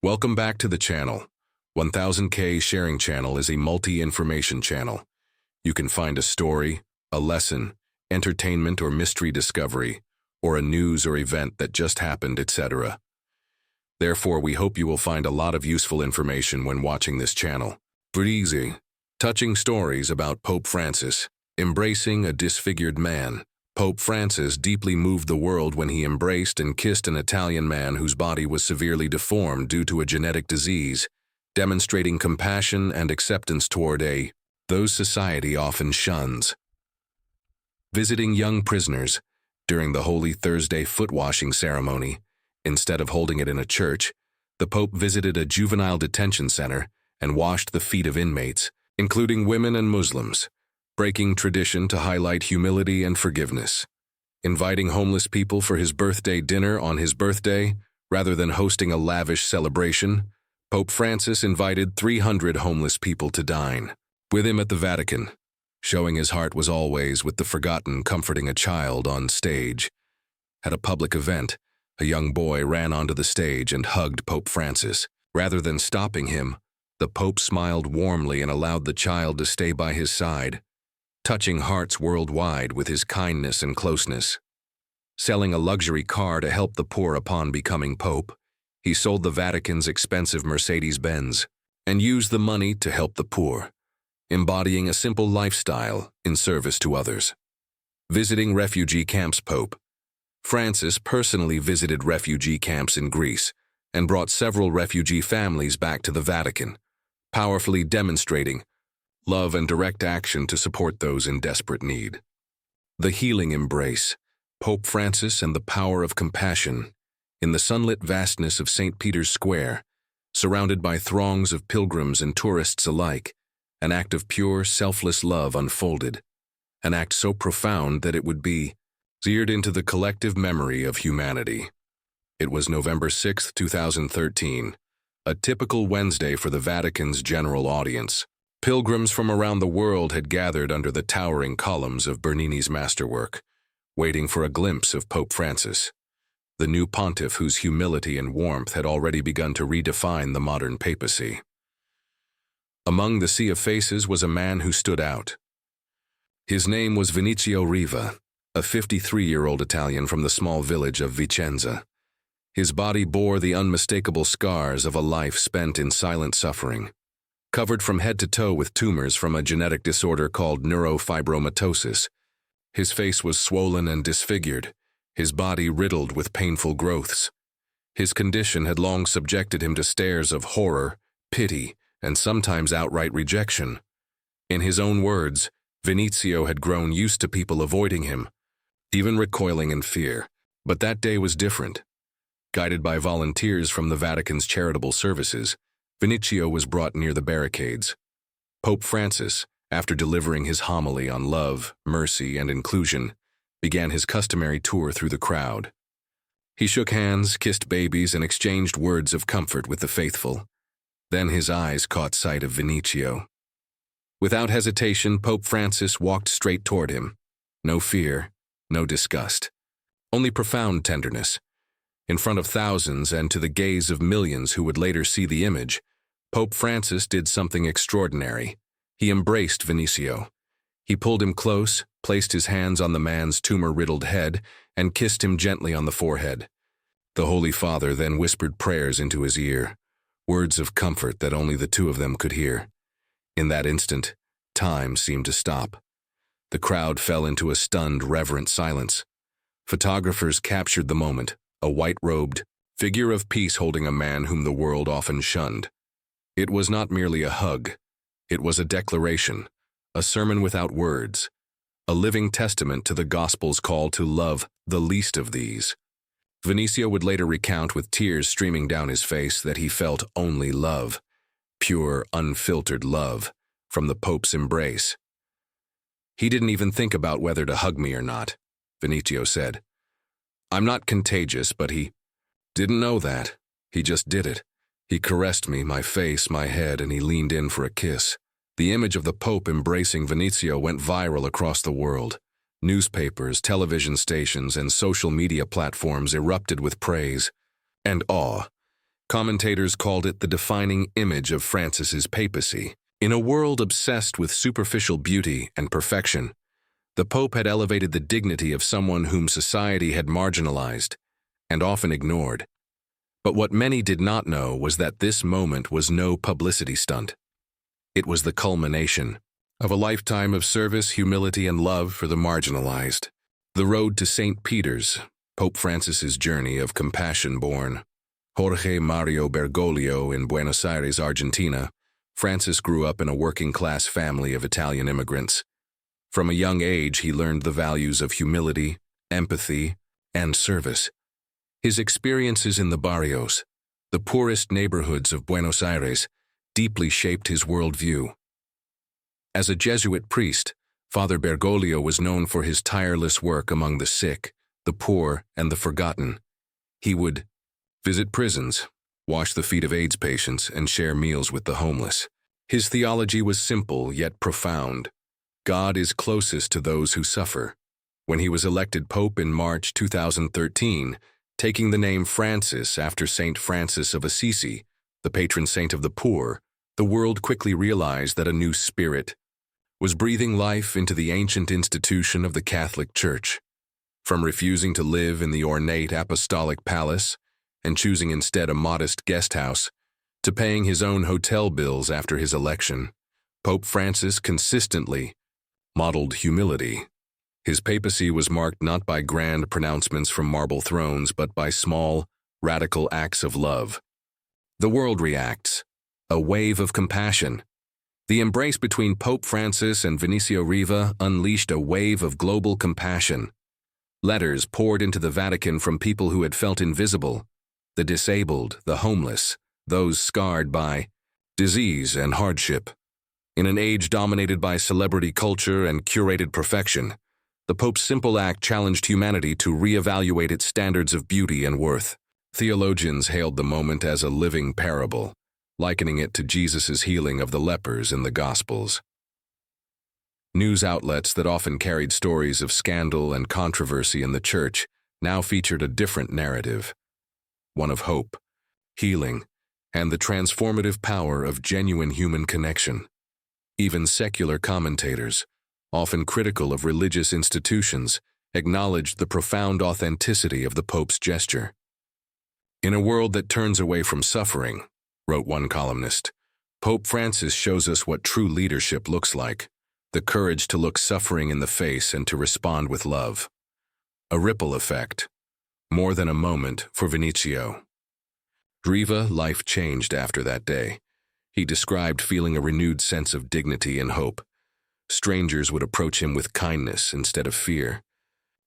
Welcome back to the channel. 1000K Sharing Channel is a multi-information channel. You can find a story, a lesson, entertainment or mystery discovery, or a news or event that just happened, etc. Therefore, we hope you will find a lot of useful information when watching this channel. Breezy, touching stories about Pope Francis, embracing a disfigured man. Pope Francis deeply moved the world when he embraced and kissed an Italian man whose body was severely deformed due to a genetic disease, demonstrating compassion and acceptance toward those society often shuns. Visiting young prisoners during the Holy Thursday foot-washing ceremony, instead of holding it in a church, the Pope visited a juvenile detention center and washed the feet of inmates, including women and Muslims, breaking tradition to highlight humility and forgiveness. Inviting homeless people for his birthday dinner on his birthday, rather than hosting a lavish celebration, Pope Francis invited 300 homeless people to dine with him at the Vatican, showing his heart was always with the forgotten, comforting a child on stage. At a public event, a young boy ran onto the stage and hugged Pope Francis. Rather than stopping him, the Pope smiled warmly and allowed the child to stay by his side, touching hearts worldwide with his kindness and closeness. Selling a luxury car to help the poor upon becoming Pope, he sold the Vatican's expensive Mercedes-Benz and used the money to help the poor, embodying a simple lifestyle in service to others. Visiting refugee camps. Pope Francis personally visited refugee camps in Greece and brought several refugee families back to the Vatican, powerfully demonstrating love and direct action to support those in desperate need. The healing embrace. Pope Francis and the power of compassion. In the sunlit vastness of St. Peter's Square, surrounded by throngs of pilgrims and tourists alike, an act of pure, selfless love unfolded, an act so profound that it would be seared into the collective memory of humanity. It was November 6, 2013, a typical Wednesday for the Vatican's general audience. Pilgrims from around the world had gathered under the towering columns of Bernini's masterwork, waiting for a glimpse of Pope Francis, the new pontiff whose humility and warmth had already begun to redefine the modern papacy. Among the sea of faces was a man who stood out. His name was Vinicio Riva, a 53-year-old Italian from the small village of Vicenza. His body bore the unmistakable scars of a life spent in silent suffering. Covered from head to toe with tumors from a genetic disorder called neurofibromatosis, his face was swollen and disfigured, his body riddled with painful growths. His condition had long subjected him to stares of horror, pity, and sometimes outright rejection. In his own words, Vinicio had grown used to people avoiding him, even recoiling in fear. But that day was different. Guided by volunteers from the Vatican's charitable services, Vinicio was brought near the barricades. Pope Francis, after delivering his homily on love, mercy, and inclusion, began his customary tour through the crowd. He shook hands, kissed babies, and exchanged words of comfort with the faithful. Then his eyes caught sight of Vinicio. Without hesitation, Pope Francis walked straight toward him. No fear, no disgust, only profound tenderness. In front of thousands and to the gaze of millions who would later see the image, Pope Francis did something extraordinary. He embraced Vinicio. He pulled him close, placed his hands on the man's tumor-riddled head, and kissed him gently on the forehead. The Holy Father then whispered prayers into his ear, words of comfort that only the two of them could hear. In that instant, time seemed to stop. The crowd fell into a stunned, reverent silence. Photographers captured the moment, a white-robed figure of peace holding a man whom the world often shunned. It was not merely a hug. It was a declaration, a sermon without words, a living testament to the gospel's call to love the least of these. Vinicio would later recount with tears streaming down his face that he felt only love, pure, unfiltered love, from the Pope's embrace. "He didn't even think about whether to hug me or not," Vinicio said. "I'm not contagious, but he didn't know that. He just did it. He caressed me, my face, my head, and he leaned in for a kiss." The image of the Pope embracing Vinicio went viral across the world. Newspapers, television stations, and social media platforms erupted with praise and awe. Commentators called it the defining image of Francis's papacy. In a world obsessed with superficial beauty and perfection, the Pope had elevated the dignity of someone whom society had marginalized and often ignored. But what many did not know was that this moment was no publicity stunt. It was the culmination of a lifetime of service, humility, and love for the marginalized. The road to St. Peter's, Pope Francis's journey of compassion born. Jorge Mario Bergoglio in Buenos Aires, Argentina, Francis grew up in a working-class family of Italian immigrants. From a young age, he learned the values of humility, empathy, and service. His experiences in the barrios, the poorest neighborhoods of Buenos Aires, deeply shaped his worldview. As a Jesuit priest, Father Bergoglio was known for his tireless work among the sick, the poor, and the forgotten. He would visit prisons, wash the feet of AIDS patients, and share meals with the homeless. His theology was simple yet profound. God is closest to those who suffer. When he was elected Pope in March 2013, taking the name Francis after Saint Francis of Assisi, the patron saint of the poor, the world quickly realized that a new spirit was breathing life into the ancient institution of the Catholic Church. From refusing to live in the ornate apostolic palace and choosing instead a modest guest house, to paying his own hotel bills after his election, Pope Francis consistently modeled humility. His papacy was marked not by grand pronouncements from marble thrones, but by small, radical acts of love. The world reacts. A wave of compassion. The embrace between Pope Francis and Vinicio Riva unleashed a wave of global compassion. Letters poured into the Vatican from people who had felt invisible, the disabled, the homeless, those scarred by disease and hardship. In an age dominated by celebrity culture and curated perfection, the Pope's simple act challenged humanity to reevaluate its standards of beauty and worth. Theologians hailed the moment as a living parable, likening it to Jesus' healing of the lepers in the Gospels. News outlets that often carried stories of scandal and controversy in the Church now featured a different narrative, one of hope, healing, and the transformative power of genuine human connection. Even secular commentators, often critical of religious institutions, acknowledged the profound authenticity of the Pope's gesture. In a world that turns away from suffering, wrote one columnist, Pope Francis shows us what true leadership looks like, the courage to look suffering in the face and to respond with love. A ripple effect, more than a moment for Vinicio. Riva, life changed after that day. He described feeling a renewed sense of dignity and hope. Strangers would approach him with kindness instead of fear.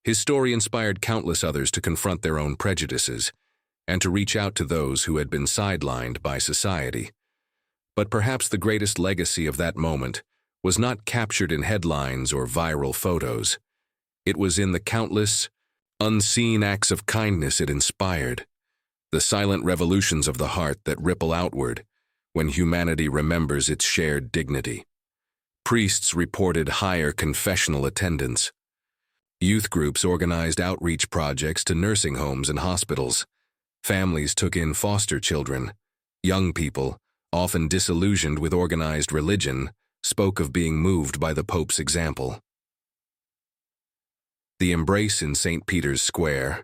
His story inspired countless others to confront their own prejudices and to reach out to those who had been sidelined by society. But perhaps the greatest legacy of that moment was not captured in headlines or viral photos. It was in the countless, unseen acts of kindness it inspired, the silent revolutions of the heart that ripple outward when humanity remembers its shared dignity. Priests reported higher confessional attendance. Youth groups organized outreach projects to nursing homes and hospitals. Families took in foster children. Young people, often disillusioned with organized religion, spoke of being moved by the Pope's example. The embrace in St. Peter's Square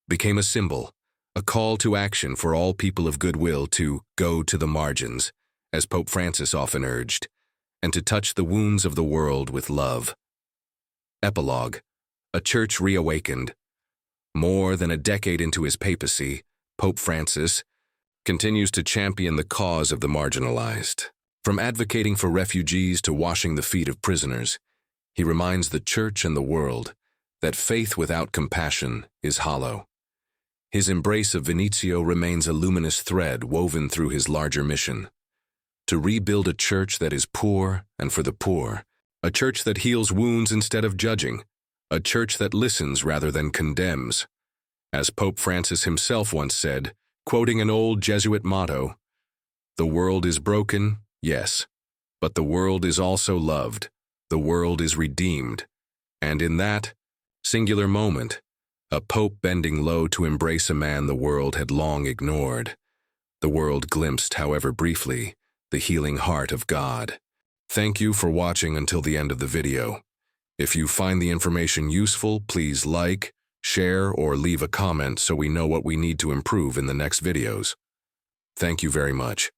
became a symbol, a call to action for all people of goodwill to go to the margins, as Pope Francis often urged, and to touch the wounds of the world with love. Epilogue: a church reawakened. More than a decade into his papacy, Pope Francis continues to champion the cause of the marginalized. From advocating for refugees to washing the feet of prisoners, he reminds the Church and the world that faith without compassion is hollow. His embrace of Vinicio remains a luminous thread woven through his larger mission: to rebuild a church that is poor and for the poor, a church that heals wounds instead of judging, a church that listens rather than condemns. As Pope Francis himself once said, quoting an old Jesuit motto, "The world is broken, yes, but the world is also loved, the world is redeemed." And in that singular moment, a pope bending low to embrace a man the world had long ignored, The world glimpsed, however briefly, the healing heart of God. Thank you for watching until the end of the video. If you find the information useful, please like, share, or leave a comment so we know what we need to improve in the next videos. Thank you very much.